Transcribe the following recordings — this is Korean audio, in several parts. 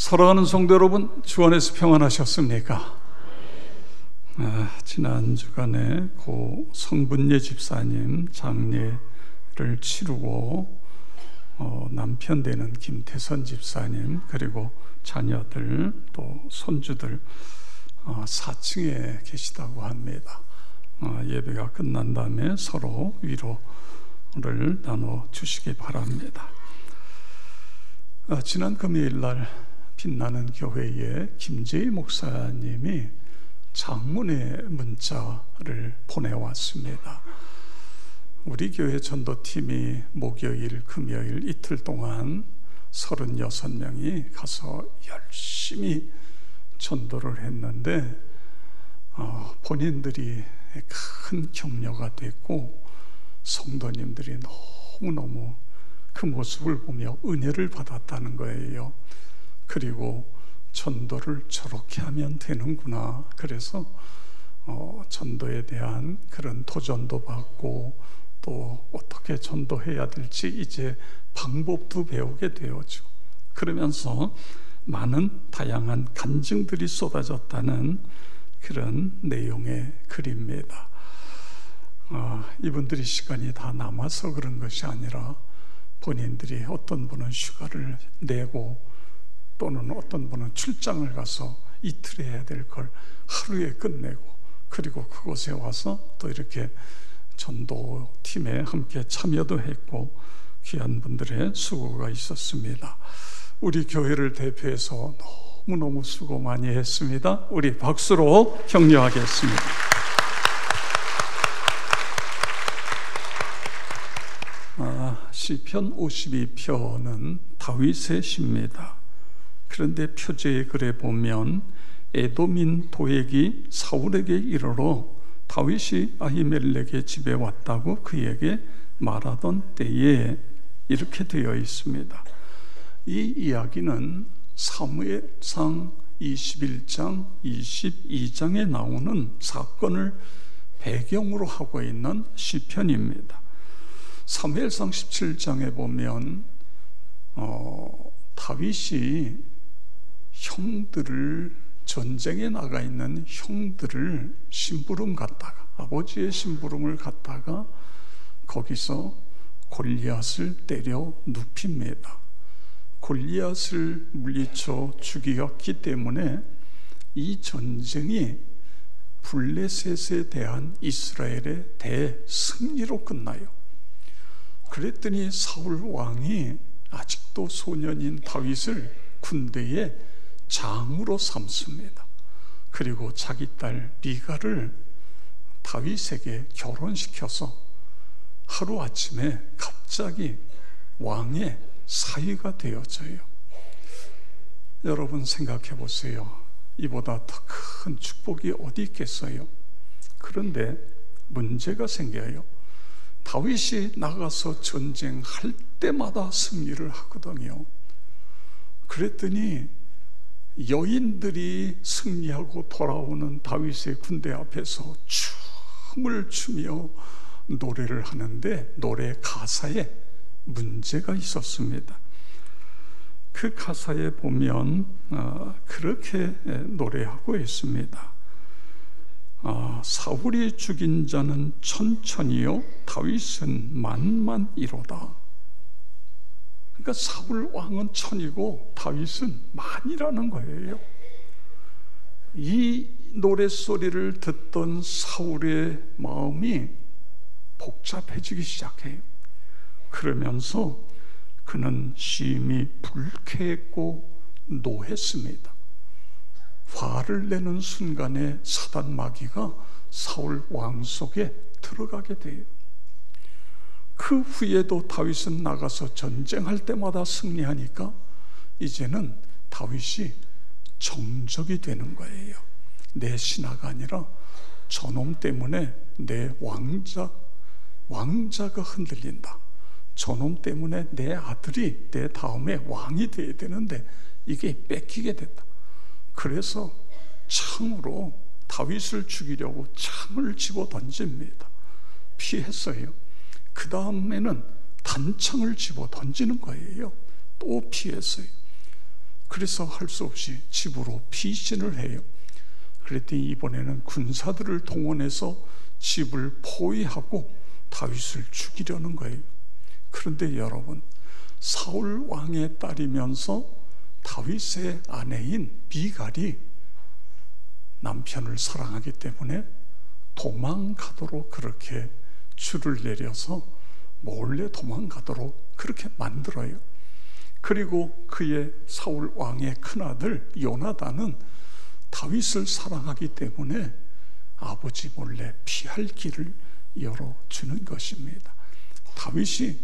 사랑하는 성도 여러분, 주 안에서 평안하셨습니까? 지난 주간에 고 성분예 집사님 장례를 치르고 남편 되는 김태선 집사님 그리고 자녀들 또 손주들 4층에 계시다고 합니다. 예배가 끝난 다음에 서로 위로를 나눠주시기 바랍니다. 지난 금요일 날 빛나는 교회에 김재희 목사님이 장문의 문자를 보내왔습니다. 우리 교회 전도팀이 목요일, 금요일 이틀 동안 36명이 가서 열심히 전도를 했는데 본인들이 큰 격려가 됐고 성도님들이 너무너무 그 모습을 보며 은혜를 받았다는 거예요. 그리고 전도를 저렇게 하면 되는구나. 그래서 전도에 대한 그런 도전도 받고 또 어떻게 전도해야 될지 이제 방법도 배우게 되어지고 그러면서 많은 다양한 간증들이 쏟아졌다는 그런 내용의 글입니다. 이분들이 시간이 다 남아서 그런 것이 아니라 본인들이 어떤 분은 휴가를 내고 또는 어떤 분은 출장을 가서 이틀 해야 될 걸 하루에 끝내고 그리고 그곳에 와서 또 이렇게 전도팀에 함께 참여도 했고 귀한 분들의 수고가 있었습니다. 우리 교회를 대표해서 너무너무 수고 많이 했습니다. 우리 박수로 격려하겠습니다. 시편 52편은 다윗의 시입니다. 그런데 표제의 글에 보면 에돔인 도액이 사울에게 이르러 다윗이 아히멜렉의 집에 왔다고 그에게 말하던 때에 이렇게 되어 있습니다. 이 이야기는 사무엘상 21장, 22장에 나오는 사건을 배경으로 하고 있는 시편입니다. 사무엘상 17장에 보면 다윗이 형들을 전쟁에 나가 있는 형들을 심부름 갔다가 아버지의 심부름을 갔다가 거기서 골리앗을 때려 눕힙니다. 골리앗을 물리쳐 죽이었기 때문에 이 전쟁이 블레셋에 대한 이스라엘의 대승리로 끝나요. 그랬더니 사울 왕이 아직도 소년인 다윗을 군대의 장으로 삼습니다. 그리고 자기 딸 미갈을 다윗에게 결혼시켜서 하루아침에 갑자기 왕의 사위가 되어져요. 여러분 생각해 보세요. 이보다 더 큰 축복이 어디 있겠어요? 그런데 문제가 생겨요. 다윗이 나가서 전쟁할 때마다 승리를 하거든요. 그랬더니 여인들이 승리하고 돌아오는 다윗의 군대 앞에서 춤을 추며 노래를 하는데 노래 가사에 문제가 있었습니다. 그 가사에 보면 그렇게 노래하고 있습니다. 사울이 죽인 자는 천천히요 다윗은 만만이로다. 그러니까 사울 왕은 천이고 다윗은 만이라는 거예요. 이 노랫소리를 듣던 사울의 마음이 복잡해지기 시작해요. 그러면서 그는 심히 불쾌했고 노했습니다. 화를 내는 순간에 사단 마귀가 사울 왕 속에 들어가게 돼요. 그 후에도 다윗은 나가서 전쟁할 때마다 승리하니까 이제는 다윗이 정적이 되는 거예요. 내 신하가 아니라 저놈 때문에 내 왕자가 흔들린다. 저놈 때문에 내 아들이 내 다음에 왕이 돼야 되는데 이게 뺏기게 됐다. 그래서 창으로 다윗을 죽이려고 창을 집어 던집니다. 피했어요. 그 다음에는 단창을 집어 던지는 거예요. 또 피했어요. 그래서 할 수 없이 집으로 피신을 해요. 그랬더니 이번에는 군사들을 동원해서 집을 포위하고 다윗을 죽이려는 거예요. 그런데 여러분, 사울 왕의 딸이면서 다윗의 아내인 미갈이 남편을 사랑하기 때문에 도망가도록 그렇게 줄을 내려서 몰래 도망가도록 그렇게 만들어요. 그리고 그의 사울 왕의 큰아들 요나단은 다윗을 사랑하기 때문에 아버지 몰래 피할 길을 열어주는 것입니다. 다윗이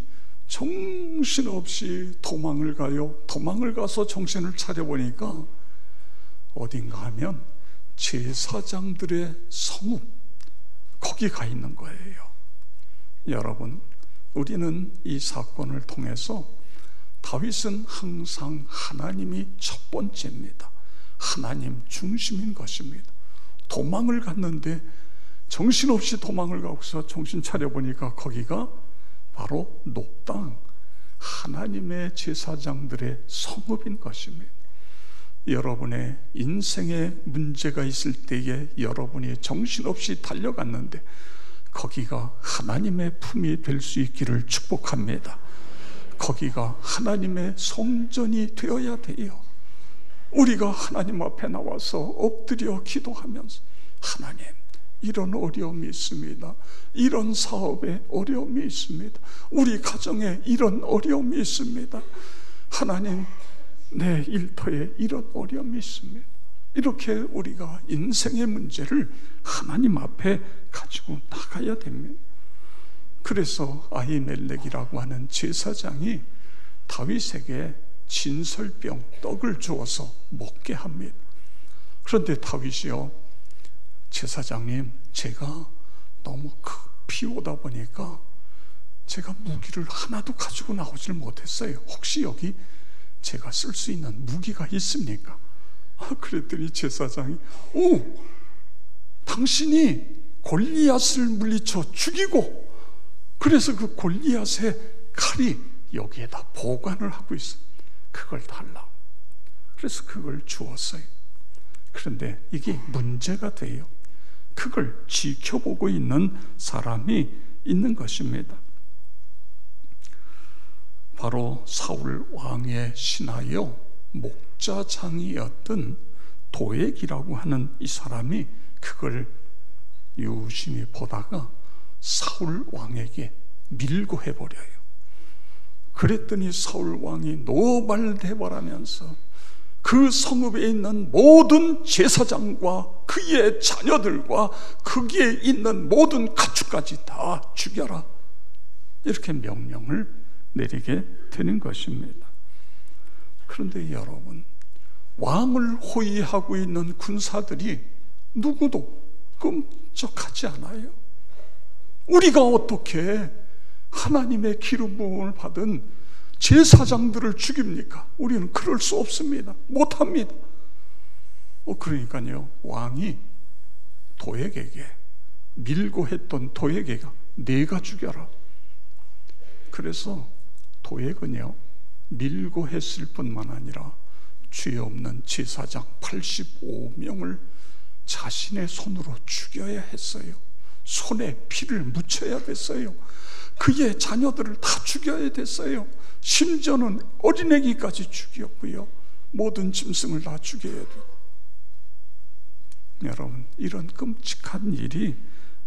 정신없이 도망을 가요. 도망을 가서 정신을 차려보니까 어딘가 하면 제사장들의 성읍, 거기 가 있는 거예요. 여러분, 우리는 이 사건을 통해서 다윗은 항상 하나님이 첫 번째입니다. 하나님 중심인 것입니다. 도망을 갔는데 정신없이 도망을 가고서 정신 차려보니까 거기가 바로 녹당, 하나님의 제사장들의 성읍인 것입니다. 여러분의 인생에 문제가 있을 때에 여러분이 정신없이 달려갔는데 거기가 하나님의 품이 될 수 있기를 축복합니다. 거기가 하나님의 성전이 되어야 돼요. 우리가 하나님 앞에 나와서 엎드려 기도하면서 하나님, 이런 어려움이 있습니다. 이런 사업에 어려움이 있습니다. 우리 가정에 이런 어려움이 있습니다. 하나님, 내 일터에 이런 어려움이 있습니다. 이렇게 우리가 인생의 문제를 하나님 앞에 가지고 나가야 됩니다. 그래서 아히멜렉이라고 하는 제사장이 다윗에게 진설병 떡을 주어서 먹게 합니다. 그런데 다윗이요, 제사장님, 제가 너무 급히 오다 보니까 제가 무기를 하나도 가지고 나오질 못했어요. 혹시 여기 제가 쓸 수 있는 무기가 있습니까? 그랬더니 제사장이, 오, 당신이 골리앗을 물리쳐 죽이고 그래서 그 골리앗의 칼이 여기에다 보관을 하고 있어. 그걸 달라고. 그래서 그걸 주었어요. 그런데 이게 문제가 돼요. 그걸 지켜보고 있는 사람이 있는 것입니다. 바로 사울 왕의 신하여 목자장이었던 도액이라고 하는 이 사람이 그걸 유심히 보다가 사울 왕에게 밀고 해버려요. 그랬더니 사울 왕이 노발대발하면서 그 성읍에 있는 모든 제사장과 그의 자녀들과 거기에 있는 모든 가축까지 다 죽여라, 이렇게 명령을 내리게 되는 것입니다. 그런데 여러분, 왕을 호위하고 있는 군사들이 누구도 끔찍하지 않아요. 우리가 어떻게 하나님의 기름 부음을 받은 제사장들을 죽입니까? 우리는 그럴 수 없습니다. 못합니다. 그러니까요, 왕이 도액에게 밀고 했던 도액에게 내가 죽여라. 그래서 도액은요, 밀고 했을 뿐만 아니라 죄 없는 제사장 85명을 자신의 손으로 죽여야 했어요. 손에 피를 묻혀야 됐어요. 그의 자녀들을 다 죽여야 됐어요. 심지어는 어린애기까지 죽였고요, 모든 짐승을 다 죽여야 되고. 여러분, 이런 끔찍한 일이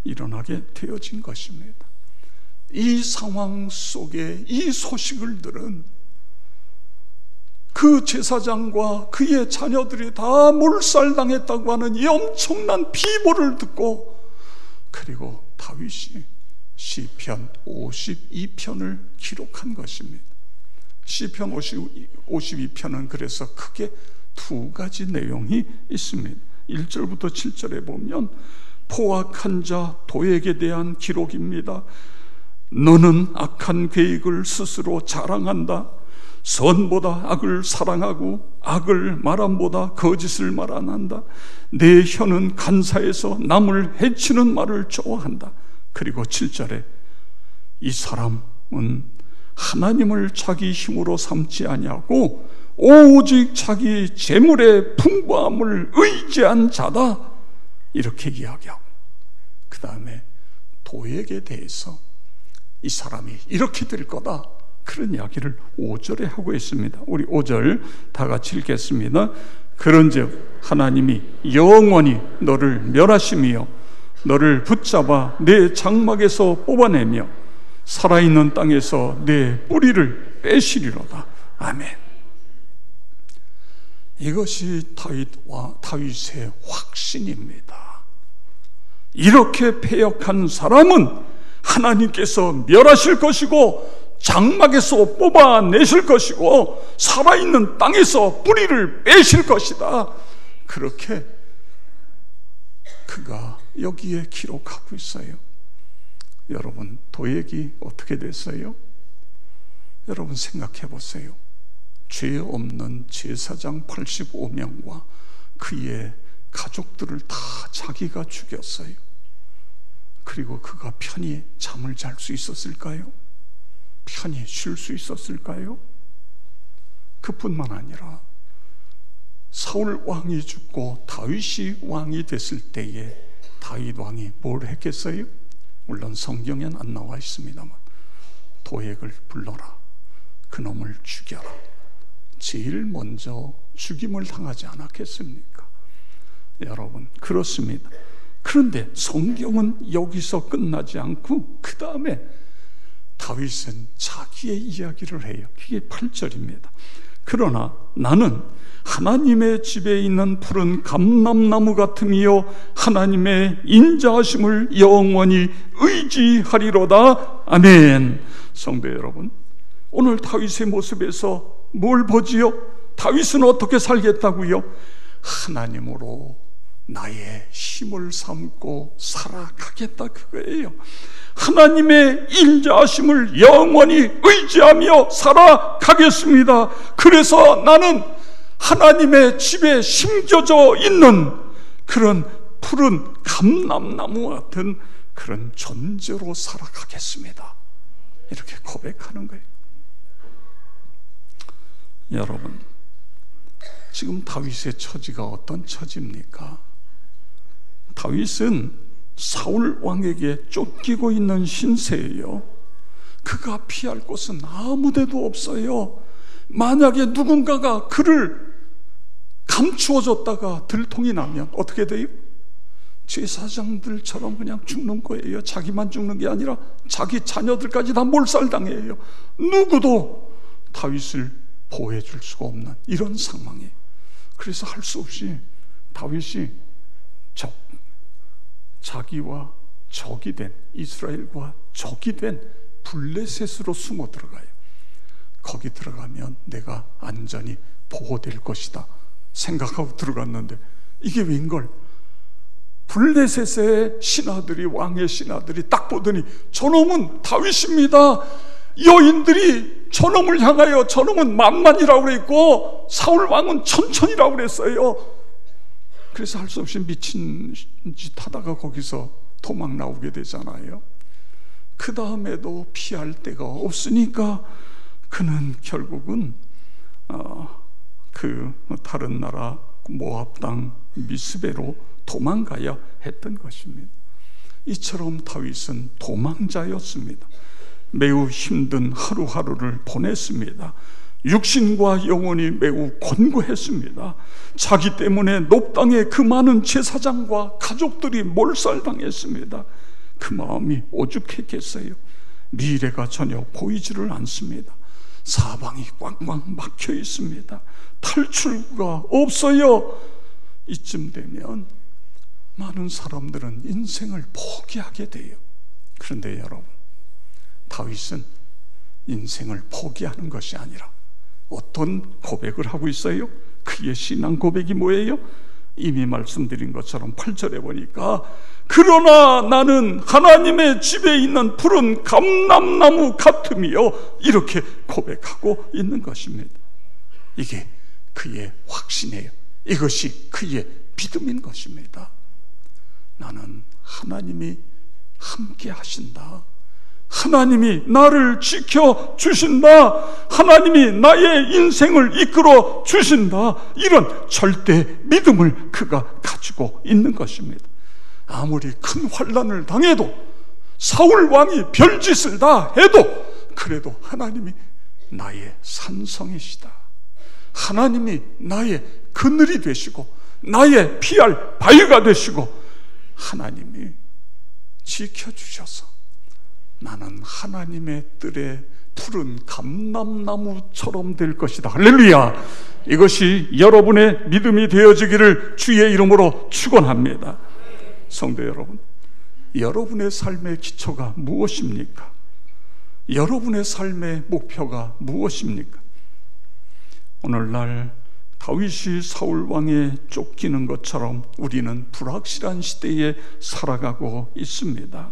일어나게 되어진 것입니다. 이 상황 속에 이 소식을 들은 그 제사장과 그의 자녀들이 다 몰살당했다고 하는 이 엄청난 비보를 듣고, 그리고 다윗이 시편 52편을 기록한 것입니다. 시편 52편은 그래서 크게 두 가지 내용이 있습니다. 1절부터 7절에 보면 포악한 자 도액에 대한 기록입니다. 너는 악한 계획을 스스로 자랑한다. 선보다 악을 사랑하고 악을 말함보다 거짓을 말 안 한다. 내 혀는 간사해서 남을 해치는 말을 좋아한다. 그리고 7절에 이 사람은 하나님을 자기 힘으로 삼지 아니하고 오직 자기 재물의 풍부함을 의지한 자다, 이렇게 이야기하고, 그 다음에 도액에 대해서 이 사람이 이렇게 될 거다, 그런 이야기를 5절에 하고 있습니다. 우리 5절 다 같이 읽겠습니다. 그런즉 하나님이 영원히 너를 멸하심이요 너를 붙잡아 내 장막에서 뽑아내며 살아있는 땅에서 내 뿌리를 빼시리로다. 아멘. 이것이 다윗의 확신입니다. 이렇게 패역한 사람은 하나님께서 멸하실 것이고 장막에서 뽑아내실 것이고 살아있는 땅에서 뿌리를 빼실 것이다. 그렇게 그가 여기에 기록하고 있어요. 여러분, 도액이 어떻게 됐어요? 여러분 생각해 보세요. 죄 없는 제사장 85명과 그의 가족들을 다 자기가 죽였어요. 그리고 그가 편히 잠을 잘 수 있었을까요? 편히 쉴 수 있었을까요? 그뿐만 아니라 사울 왕이 죽고 다윗이 왕이 됐을 때에 다윗 왕이 뭘 했겠어요? 물론 성경엔 안 나와 있습니다만 도액을 불러라, 그놈을 죽여라. 제일 먼저 죽임을 당하지 않았겠습니까? 여러분, 그렇습니다. 그런데 성경은 여기서 끝나지 않고 그 다음에 다윗은 자기의 이야기를 해요. 그게 8절입니다. 그러나 나는 하나님의 집에 있는 푸른 감람나무 같으며 하나님의 인자하심을 영원히 의지하리로다. 아멘. 성도 여러분, 오늘 다윗의 모습에서 뭘 보지요? 다윗은 어떻게 살겠다고요? 하나님으로 나의 힘을 삼고 살아가겠다, 그거예요. 하나님의 인자하심을 영원히 의지하며 살아가겠습니다. 그래서 나는 하나님의 집에 심겨져 있는 그런 푸른 감람나무 같은 그런 존재로 살아가겠습니다. 이렇게 고백하는 거예요. 여러분, 지금 다윗의 처지가 어떤 처지입니까? 다윗은 사울 왕에게 쫓기고 있는 신세예요. 그가 피할 곳은 아무 데도 없어요. 만약에 누군가가 그를 감추어줬다가 들통이 나면 어떻게 돼요? 제사장들처럼 그냥 죽는 거예요. 자기만 죽는 게 아니라 자기 자녀들까지 다 몰살당해요. 누구도 다윗을 보호해 줄 수가 없는 이런 상황이에요. 그래서 할 수 없이 다윗이 자기와 적이 된, 이스라엘과 적이 된 블레셋으로 숨어 들어가요. 거기 들어가면 내가 안전히 보호될 것이다 생각하고 들어갔는데 이게 웬걸? 블레셋의 신하들이, 왕의 신하들이 딱 보더니 저놈은 다윗입니다. 여인들이 저놈을 향하여 저놈은 만만이라고 그랬고 사울 왕은 천천이라고 그랬어요. 그래서 할 수 없이 미친 짓 하다가 거기서 도망 나오게 되잖아요. 그 다음에도 피할 데가 없으니까 그는 결국은 그 다른 나라 모압 땅 미스베로 도망가야 했던 것입니다. 이처럼 다윗은 도망자였습니다. 매우 힘든 하루하루를 보냈습니다. 육신과 영혼이 매우 곤고했습니다. 자기 때문에 높당에 그 많은 제사장과 가족들이 몰살당했습니다. 그 마음이 오죽했겠어요. 미래가 전혀 보이지를 않습니다. 사방이 꽝꽝 막혀 있습니다. 탈출구가 없어요. 이쯤 되면 많은 사람들은 인생을 포기하게 돼요. 그런데 여러분, 다윗은 인생을 포기하는 것이 아니라 어떤 고백을 하고 있어요? 그의 신앙 고백이 뭐예요? 이미 말씀드린 것처럼 8절에 보니까 그러나 나는 하나님의 집에 있는 푸른 감람나무 같으며 이렇게 고백하고 있는 것입니다. 이게 그의 확신이에요. 이것이 그의 믿음인 것입니다. 나는 하나님이 함께 하신다. 하나님이 나를 지켜주신다, 하나님이 나의 인생을 이끌어 주신다, 이런 절대 믿음을 그가 가지고 있는 것입니다. 아무리 큰 환난을 당해도, 사울 왕이 별짓을 다 해도, 그래도 하나님이 나의 산성이시다, 하나님이 나의 그늘이 되시고 나의 피할 바위가 되시고 하나님이 지켜주셔서 나는 하나님의 뜰에 푸른 감람나무처럼 될 것이다. 할렐루야! 이것이 여러분의 믿음이 되어지기를 주의 이름으로 축원합니다. 성도 여러분, 여러분의 삶의 기초가 무엇입니까? 여러분의 삶의 목표가 무엇입니까? 오늘날 다윗이 사울 왕에 쫓기는 것처럼 우리는 불확실한 시대에 살아가고 있습니다.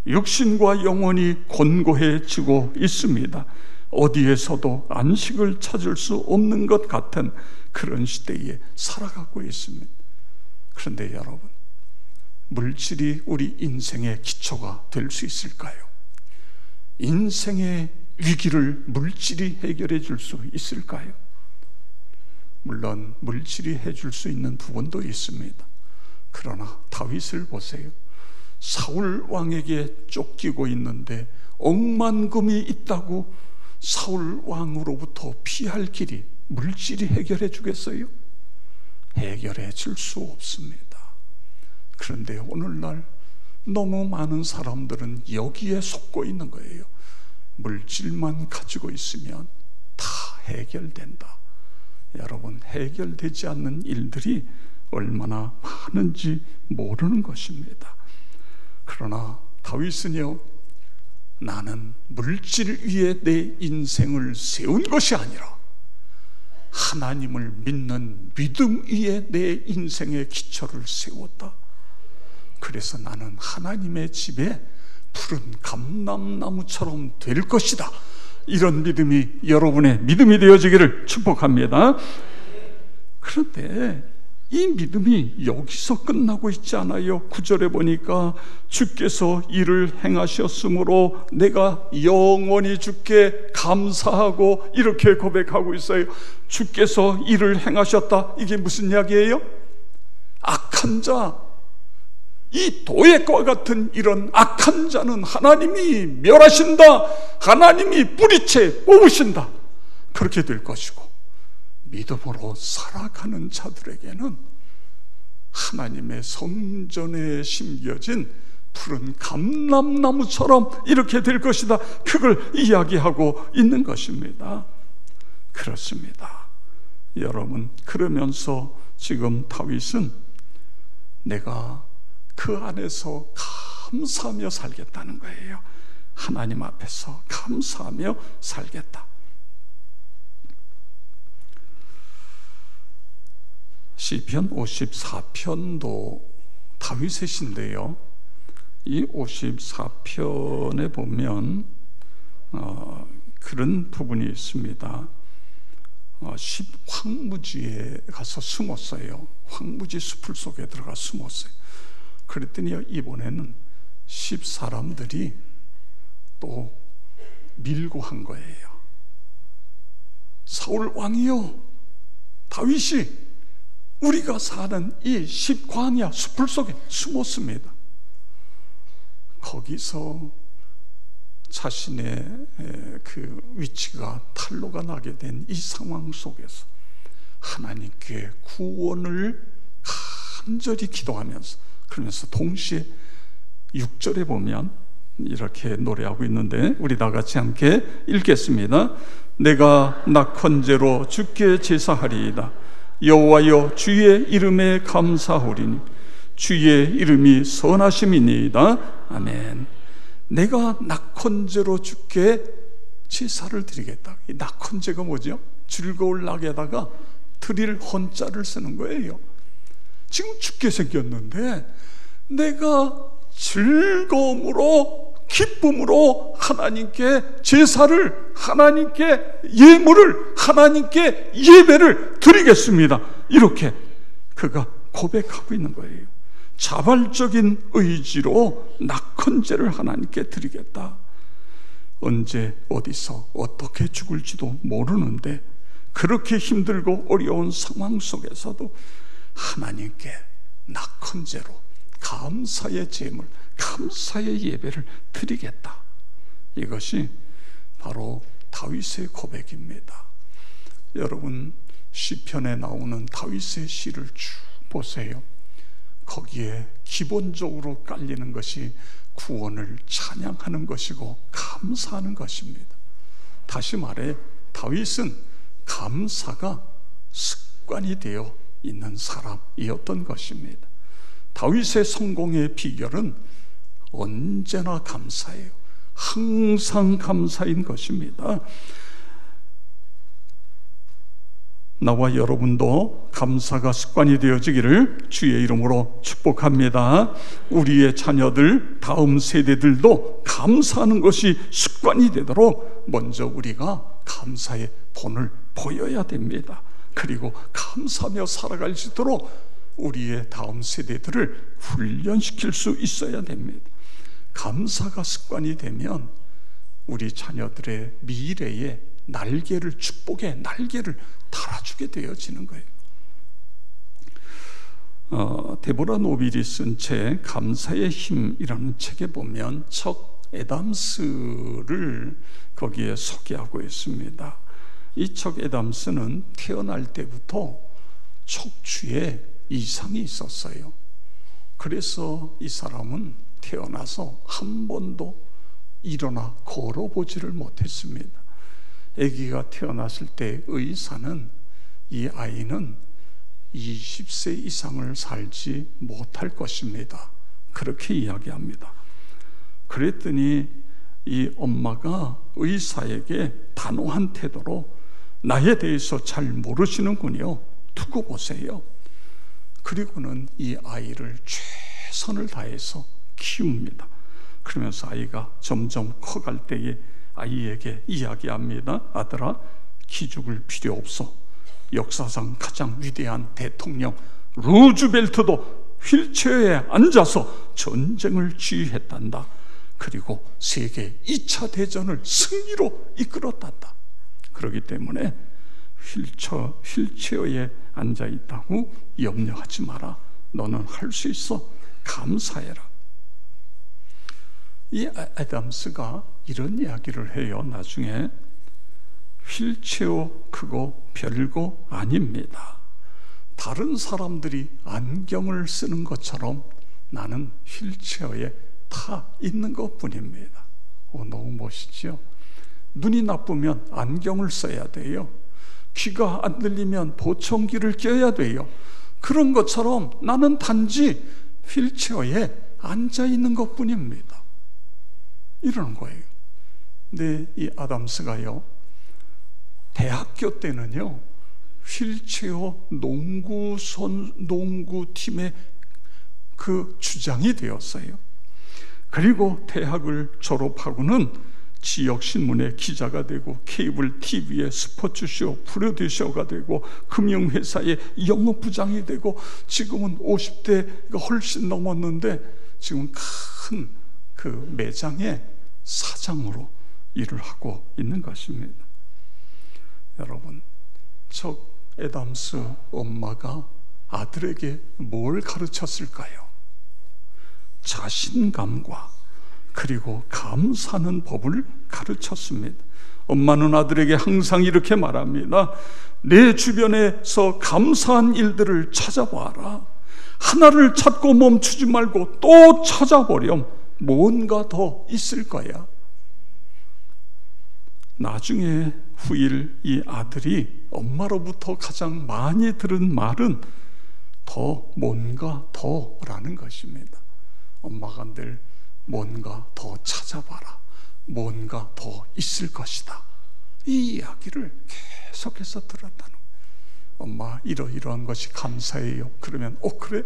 육신과 영혼이 곤고해지고 있습니다. 어디에서도 안식을 찾을 수 없는 것 같은 그런 시대에 살아가고 있습니다. 그런데 여러분, 물질이 우리 인생의 기초가 될 수 있을까요? 인생의 위기를 물질이 해결해 줄 수 있을까요? 물론 물질이 해줄 수 있는 부분도 있습니다. 그러나 다윗을 보세요. 사울 왕에게 쫓기고 있는데 억만금이 있다고 사울 왕으로부터 피할 길이 물질이 해결해 주겠어요? 해결해 줄 수 없습니다. 그런데 오늘날 너무 많은 사람들은 여기에 속고 있는 거예요. 물질만 가지고 있으면 다 해결된다. 여러분, 해결되지 않는 일들이 얼마나 많은지 모르는 것입니다. 그러나 다윗은요, 나는 물질 위에 내 인생을 세운 것이 아니라 하나님을 믿는 믿음 위에 내 인생의 기초를 세웠다. 그래서 나는 하나님의 집에 푸른 감람나무처럼 될 것이다. 이런 믿음이 여러분의 믿음이 되어지기를 축복합니다. 그런데 이 믿음이 여기서 끝나고 있지 않아요. 9절에 보니까 주께서 일을 행하셨으므로 내가 영원히 주께 감사하고 이렇게 고백하고 있어요. 주께서 일을 행하셨다. 이게 무슨 이야기예요? 악한 자, 이 도액과 같은 이런 악한 자는 하나님이 멸하신다, 하나님이 뿌리채 뽑으신다, 그렇게 될 것이고, 믿음으로 살아가는 자들에게는 하나님의 성전에 심겨진 푸른 감람나무처럼 이렇게 될 것이다, 그걸 이야기하고 있는 것입니다. 그렇습니다. 여러분, 그러면서 지금 다윗은 내가 그 안에서 감사하며 살겠다는 거예요. 하나님 앞에서 감사하며 살겠다. 시편 54편도 다윗의 시인데요, 이 54편에 보면 그런 부분이 있습니다. 황무지에 가서 숨었어요. 황무지 숲을 속에 들어가 숨었어요. 그랬더니 이번에는 10사람들이 또 밀고 한 거예요. 사울 왕이요, 다윗이 우리가 사는 이 10광야 숲을 속에 숨었습니다. 거기서 자신의 그 위치가 탄로가 나게 된 이 상황 속에서 하나님께 구원을 간절히 기도하면서, 그러면서 동시에 6절에 보면 이렇게 노래하고 있는데 우리 다 같이 함께 읽겠습니다. 내가 낙헌제로 주께 제사하리이다. 여호와여, 주의 이름에 감사하오리니 주의 이름이 선하심이니이다. 아멘. 내가 낙헌제로 주께 제사를 드리겠다. 이 낙헌제가 뭐죠? 즐거울 낙에다가 드릴 헌자를 쓰는 거예요. 지금 죽게 생겼는데 내가 즐거움으로, 기쁨으로 하나님께 제사를, 하나님께 예물을, 하나님께 예배를 드리겠습니다. 이렇게 그가 고백하고 있는 거예요. 자발적인 의지로 낙헌제를 하나님께 드리겠다. 언제 어디서 어떻게 죽을지도 모르는데 그렇게 힘들고 어려운 상황 속에서도 하나님께 낙헌제로 감사의 제물, 감사의 예배를 드리겠다. 이것이 바로 다윗의 고백입니다. 여러분, 시편에 나오는 다윗의 시를 쭉 보세요. 거기에 기본적으로 깔리는 것이 구원을 찬양하는 것이고 감사하는 것입니다. 다시 말해 다윗은 감사가 습관이 되어 있는 사람이었던 것입니다. 다윗의 성공의 비결은 언제나 감사예요. 항상 감사인 것입니다. 나와 여러분도 감사가 습관이 되어지기를 주의 이름으로 축복합니다. 우리의 자녀들, 다음 세대들도 감사하는 것이 습관이 되도록 먼저 우리가 감사의 본을 보여야 됩니다. 그리고 감사하며 살아갈 수 있도록 우리의 다음 세대들을 훈련시킬 수 있어야 됩니다. 감사가 습관이 되면 우리 자녀들의 미래에 날개를, 축복의 날개를 달아주게 되어지는 거예요. 데보라 노빌이 쓴 책 감사의 힘이라는 책에 보면 척 애담스를 거기에 소개하고 있습니다. 이 척 애담스는 태어날 때부터 척추에 이상이 있었어요. 그래서 이 사람은 태어나서 한 번도 일어나 걸어보지를 못했습니다. 아기가 태어났을 때 의사는 이 아이는 20세 이상을 살지 못할 것입니다. 그렇게 이야기합니다. 그랬더니 이 엄마가 의사에게 단호한 태도로 나에 대해서 잘 모르시는군요. 두고 보세요. 그리고는 이 아이를 최선을 다해서 키웁니다. 그러면서 아이가 점점 커갈 때에 아이에게 이야기합니다. 아들아, 기죽을 필요 없어. 역사상 가장 위대한 대통령 루즈벨트도 휠체어에 앉아서 전쟁을 지휘했단다. 그리고 세계 2차 대전을 승리로 이끌었단다. 그렇기 때문에 휠체어에 앉아 있다고 염려하지 마라. 너는 할 수 있어. 감사해라. 이 애담스가 이런 이야기를 해요. 나중에 휠체어 그거 별거 아닙니다. 다른 사람들이 안경을 쓰는 것처럼 나는 휠체어에 타 있는 것뿐입니다. 너무 멋있죠? 눈이 나쁘면 안경을 써야 돼요. 귀가 안 들리면 보청기를 껴야 돼요. 그런 것처럼 나는 단지 휠체어에 앉아 있는 것뿐입니다. 이러는 거예요. 근데 이 아담스가요, 대학교 때는요, 휠체어 농구팀의 그 주장이 되었어요. 그리고 대학을 졸업하고는 지역신문의 기자가 되고 케이블 TV의 스포츠쇼 프로듀서가 되고 금융회사의 영업부장이 되고 지금은 50대가 훨씬 넘었는데 지금 큰 그 매장의 사장으로 일을 하고 있는 것입니다. 여러분, 척 애담스 엄마가 아들에게 뭘 가르쳤을까요? 자신감과 그리고 감사하는 법을 가르쳤습니다. 엄마는 아들에게 항상 이렇게 말합니다. 내 주변에서 감사한 일들을 찾아봐라. 하나를 찾고 멈추지 말고 또 찾아보렴. 뭔가 더 있을 거야. 나중에 후일 이 아들이 엄마로부터 가장 많이 들은 말은 더 뭔가 더라는 것입니다. 엄마가 늘 뭔가 더 찾아봐라. 뭔가 더 있을 것이다. 이 이야기를 계속해서 들었다는 거예요. 엄마 이러이러한 것이 감사해요. 그러면 그래?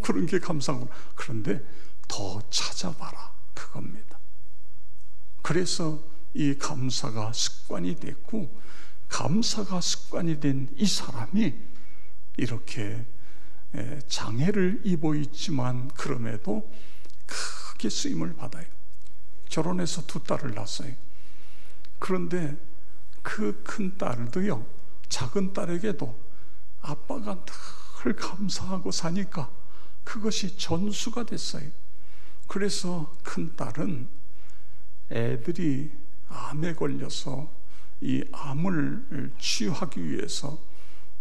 그런 게 감사하구나. 그런데 더 찾아봐라. 그겁니다. 그래서 이 감사가 습관이 됐고, 감사가 습관이 된 이 사람이 이렇게 장애를 입어 있지만 그럼에도 크게 쓰임을 받아요. 결혼해서 2 딸을 낳았어요. 그런데 그 큰 딸도요, 작은 딸에게도 아빠가 늘 감사하고 사니까 그것이 전수가 됐어요. 그래서 큰 딸은 애들이 암에 걸려서 이 암을 치유하기 위해서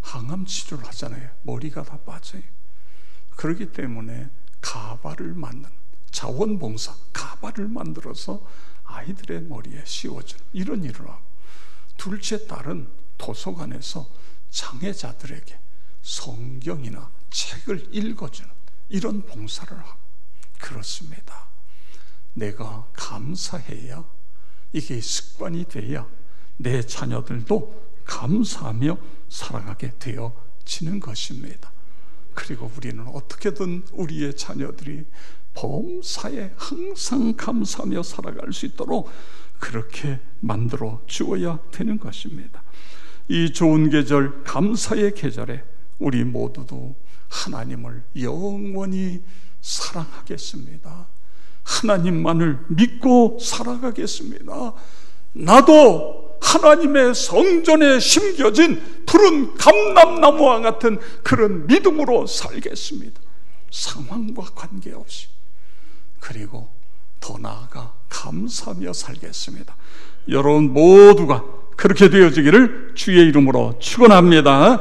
항암 치료를 하잖아요. 머리가 다 빠져요. 그렇기 때문에 가발을 만든, 자원봉사 가발을 만들어서 아이들의 머리에 씌워주는 이런 일을 하고, 둘째 딸은 도서관에서 장애자들에게 성경이나 책을 읽어주는 이런 봉사를 하고, 그렇습니다. 내가 감사해야, 이게 습관이 돼야 내 자녀들도 감사하며 살아가게 되어지는 것입니다. 그리고 우리는 어떻게든 우리의 자녀들이 범사에 항상 감사하며 살아갈 수 있도록 그렇게 만들어 주어야 되는 것입니다. 이 좋은 계절, 감사의 계절에 우리 모두도 하나님을 영원히 사랑하겠습니다. 하나님만을 믿고 살아가겠습니다. 나도 하나님의 성전에 심겨진 푸른 감람나무와 같은 그런 믿음으로 살겠습니다. 상황과 관계없이. 그리고 더 나아가 감사하며 살겠습니다. 여러분 모두가 그렇게 되어지기를 주의 이름으로 축원합니다.